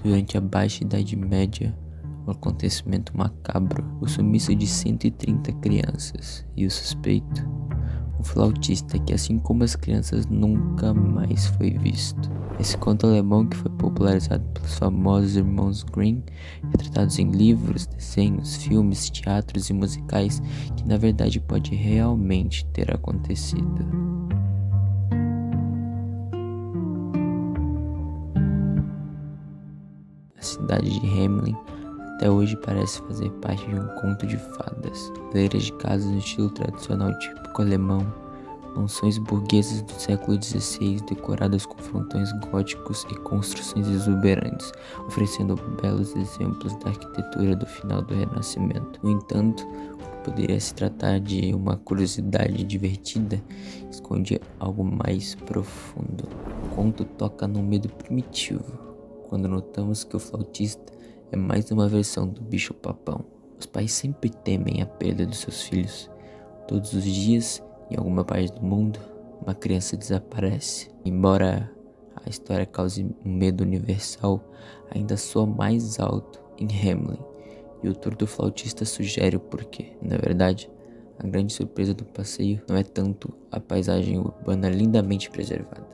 Durante a Baixa Idade Média, um acontecimento macabro, o sumiço de 130 crianças e o suspeito, um flautista que, assim como as crianças, nunca mais foi visto. Esse conto alemão, que foi popularizado pelos famosos irmãos Grimm, retratados em livros, desenhos, filmes, teatros e musicais, que na verdade pode realmente ter acontecido. A cidade de Hamelin até hoje parece fazer parte de um conto de fadas. Fileiras de casas no estilo tradicional típico alemão, mansões burguesas do século XVI decoradas com frontões góticos e construções exuberantes, oferecendo belos exemplos da arquitetura do final do Renascimento. No entanto, o que poderia se tratar de uma curiosidade divertida esconde algo mais profundo. O conto toca num medo primitivo, quando notamos que o flautista é mais uma versão do bicho-papão. Os pais sempre temem a perda dos seus filhos. Todos os dias, em alguma parte do mundo, uma criança desaparece. Embora a história cause um medo universal, ainda soa mais alto em Hamelin, e o autor do flautista sugere o porquê. Na verdade, a grande surpresa do passeio não é tanto a paisagem urbana lindamente preservada,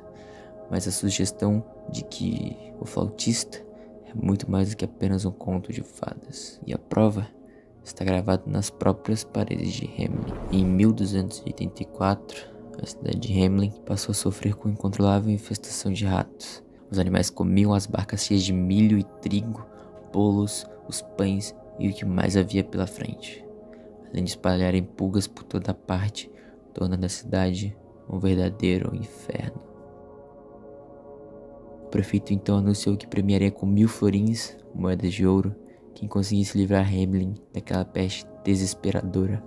mas a sugestão de que o flautista é muito mais do que apenas um conto de fadas. E a prova está gravada nas próprias paredes de Hamelin. Em 1284, a cidade de Hamelin passou a sofrer com incontrolável infestação de ratos. Os animais comiam as barcas cheias de milho e trigo, bolos, os pães e o que mais havia pela frente, além de espalharem pulgas por toda parte, tornando a cidade um verdadeiro inferno. O prefeito então anunciou que premiaria com 1000 florins, moedas de ouro, quem conseguisse livrar Hamelin daquela peste desesperadora.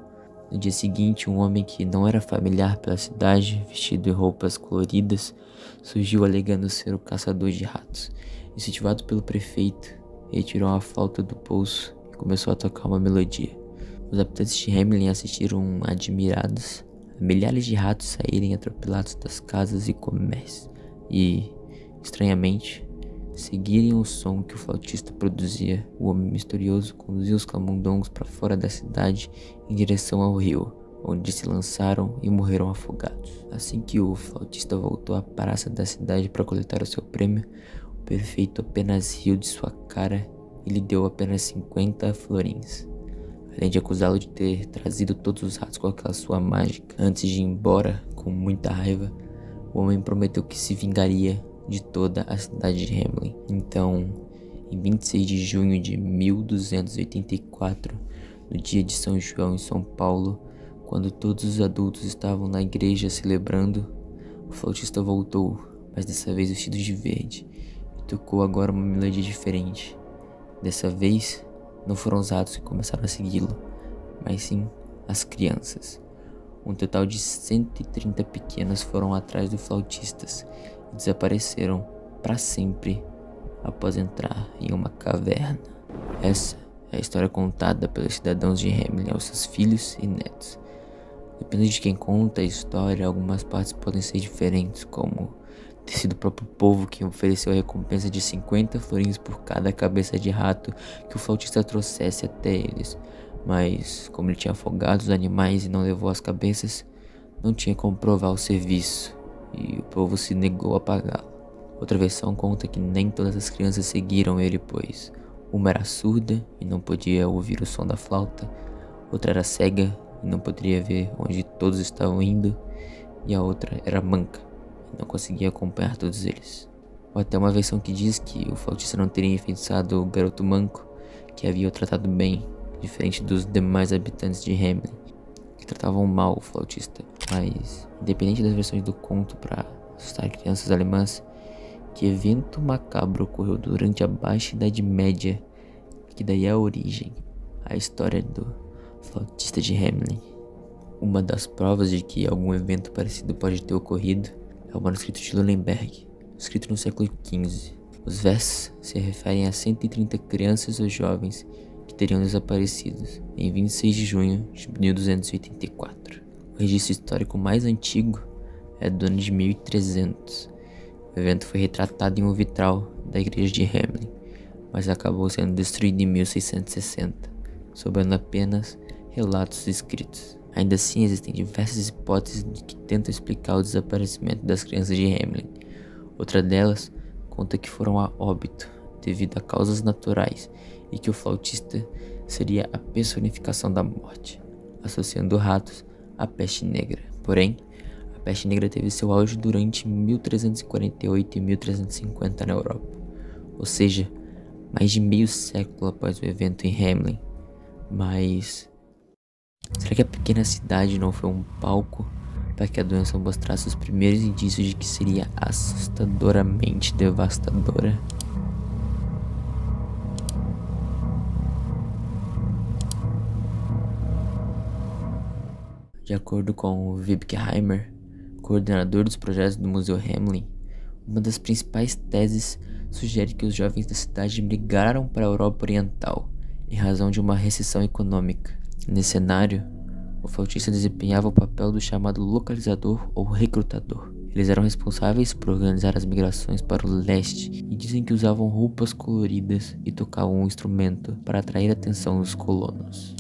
No dia seguinte, um homem que não era familiar pela cidade, vestido em roupas coloridas, surgiu alegando ser o caçador de ratos. Incentivado pelo prefeito, ele tirou uma flauta do bolso e começou a tocar uma melodia. Os habitantes de Hamelin assistiram admirados a milhares de ratos saírem atropelados das casas e comércios e, estranhamente, seguirem o som que o flautista produzia. O homem misterioso conduziu os camundongos para fora da cidade em direção ao rio, onde se lançaram e morreram afogados. Assim que o flautista voltou à praça da cidade para coletar o seu prêmio, o prefeito apenas riu de sua cara e lhe deu apenas 50 florins, além de acusá-lo de ter trazido todos os ratos com aquela sua mágica. Antes de ir embora, com muita raiva, o homem prometeu que se vingaria de toda a cidade de Hamelin. Então, em 26 de junho de 1284, no dia de São João em São Paulo, quando todos os adultos estavam na igreja celebrando, o flautista voltou, mas dessa vez vestido de verde, e tocou agora uma melodia diferente. Dessa vez, não foram os ratos que começaram a segui-lo, mas sim as crianças. Um total de 130 pequenas foram atrás do flautista e desapareceram para sempre após entrar em uma caverna. Essa é a história contada pelos cidadãos de Hamelin aos seus filhos e netos. Dependendo de quem conta a história, algumas partes podem ser diferentes, como ter sido o próprio povo que ofereceu a recompensa de 50 florins por cada cabeça de rato que o flautista trouxesse até eles. Mas, como ele tinha afogado os animais e não levou as cabeças, não tinha como provar o serviço, e o povo se negou a pagá-lo. Outra versão conta que nem todas as crianças seguiram ele, pois uma era surda e não podia ouvir o som da flauta, outra era cega e não poderia ver onde todos estavam indo, e a outra era manca e não conseguia acompanhar todos eles. Ou até uma versão que diz que o flautista não teria enfeitiçado o garoto manco, que havia o tratado bem, diferente dos demais habitantes de Hamelin, que tratavam mal o flautista. Mas, independente das versões do conto para assustar crianças alemãs, que evento macabro ocorreu durante a Baixa Idade Média, que daí é a origem, a história do flautista de Hamelin. Uma das provas de que algum evento parecido pode ter ocorrido é o manuscrito de Nuremberg, escrito no século XV. Os versos se referem a 130 crianças ou jovens que teriam desaparecido em 26 de junho de 1284. O registro histórico mais antigo é do ano de 1300. O evento foi retratado em um vitral da igreja de Hamelin, mas acabou sendo destruído em 1660, sobrando apenas relatos escritos. Ainda assim, existem diversas hipóteses que tentam explicar o desaparecimento das crianças de Hamelin. Outra delas conta que foram a óbito devido a causas naturais e que o flautista seria a personificação da morte, associando ratos à peste negra. Porém, a peste negra teve seu auge durante 1348 e 1350 na Europa, ou seja, mais de meio século após o evento em Hamelin. Mas será que a pequena cidade não foi um palco para que a doença mostrasse os primeiros indícios de que seria assustadoramente devastadora? De acordo com Wiebke Heimer, coordenador dos projetos do Museu Hamelin, uma das principais teses sugere que os jovens da cidade migraram para a Europa Oriental em razão de uma recessão econômica. Nesse cenário, o flautista desempenhava o papel do chamado localizador ou recrutador. Eles eram responsáveis por organizar as migrações para o leste e dizem que usavam roupas coloridas e tocavam um instrumento para atrair a atenção dos colonos.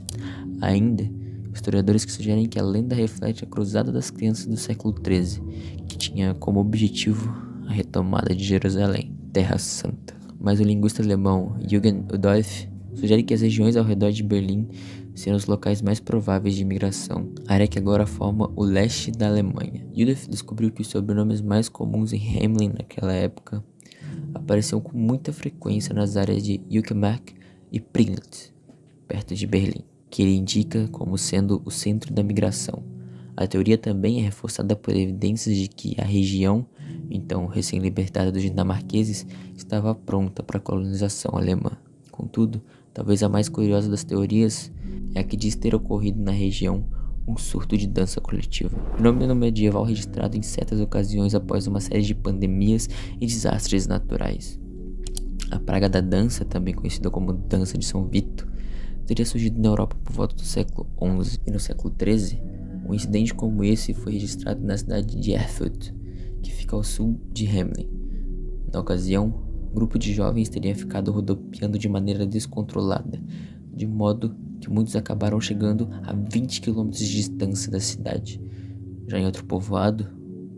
Ainda, historiadores que sugerem que a lenda reflete a cruzada das crianças do século XIII, que tinha como objetivo a retomada de Jerusalém, Terra Santa. Mas o linguista alemão Jürgen Udolph sugere que as regiões ao redor de Berlim seriam os locais mais prováveis de imigração, área que agora forma o leste da Alemanha. Udolph descobriu que os sobrenomes mais comuns em Hamelin naquela época apareciam com muita frequência nas áreas de Uckermark e Prignitz, perto de Berlim, que ele indica como sendo o centro da migração. A teoria também é reforçada por evidências de que a região, então recém-libertada dos dinamarqueses, estava pronta para a colonização alemã. Contudo, talvez a mais curiosa das teorias é a que diz ter ocorrido na região um surto de dança coletiva, fenômeno medieval registrado em certas ocasiões após uma série de pandemias e desastres naturais. A praga da dança, também conhecida como dança de São Vito, teria surgido na Europa por volta do século XI, e no século XIII, um incidente como esse foi registrado na cidade de Erfurt, que fica ao sul de Hamelin. Na ocasião, um grupo de jovens teria ficado rodopiando de maneira descontrolada, de modo que muitos acabaram chegando a 20 km de distância da cidade. Já em outro povoado,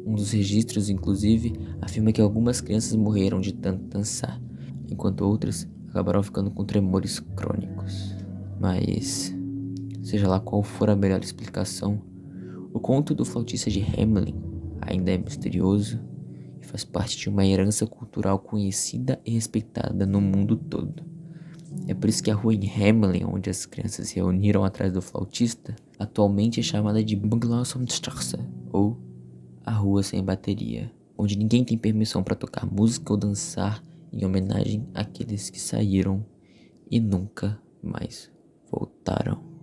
um dos registros, inclusive, afirma que algumas crianças morreram de tanto dançar, enquanto outras acabaram ficando com tremores crônicos. Mas, seja lá qual for a melhor explicação, o conto do flautista de Hamelin ainda é misterioso e faz parte de uma herança cultural conhecida e respeitada no mundo todo. É por isso que a rua em Hamelin, onde as crianças se reuniram atrás do flautista, atualmente é chamada de Bungalow-Straße, ou a Rua Sem Bateria, onde ninguém tem permissão para tocar música ou dançar em homenagem àqueles que saíram e nunca mais voltaram.